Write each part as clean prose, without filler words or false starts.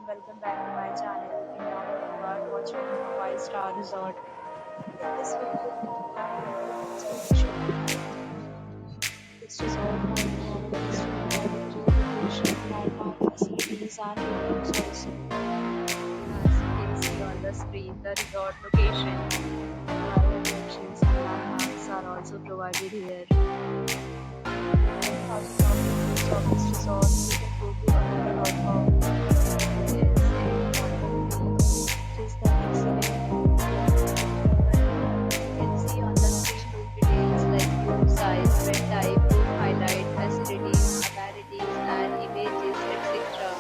welcome back to my channel. And now you are watching a 5-star resort. In this video, we have exploration of Thailand. This resort offers relocation, landmark facilities, and reviews also. As you can see on the screen, the resort location, private attractions, and landmarks are also provided here. 10,000 of this resort, you can go to Advika.com. Is the excellent. You can see on the screen room details like room size, bed type, room highlight, facilities, amenities, and images, etc.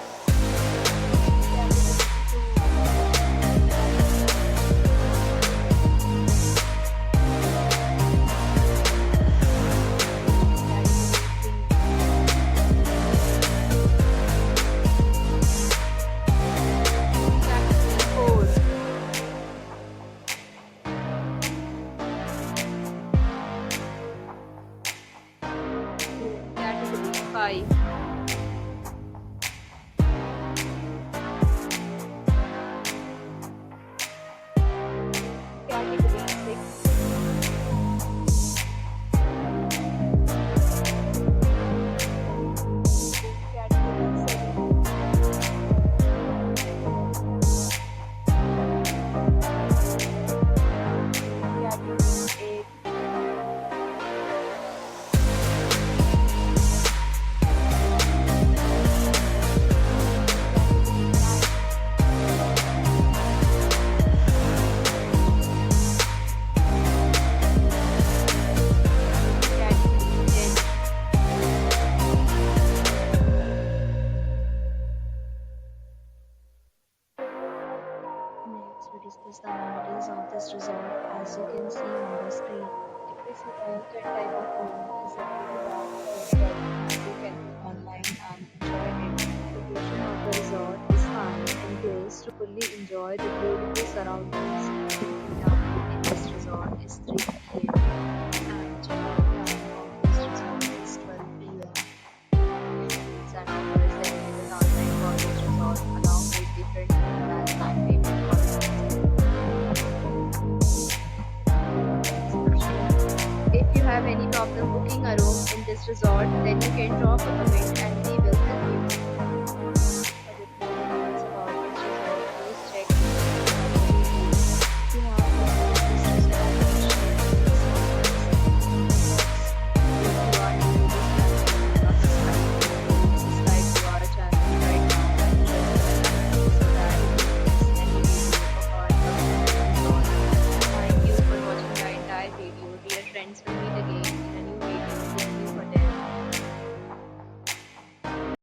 Category 5. Category 6. Category 7. Category 8. Category 10. Next, we discuss the amenities of this resort. As you can see on the screen, it is a Phuket type of home is available as you can book online and enjoy it. The location of the resort is fine and place to fully enjoy the beautiful surroundings. Now, in this resort is 3 p.m. and check-out time of this resort is 12 p.m. Amenities and offers available online for this resort along with different plans and payment policies. If you have any problem booking a room in this resort, then you can drop a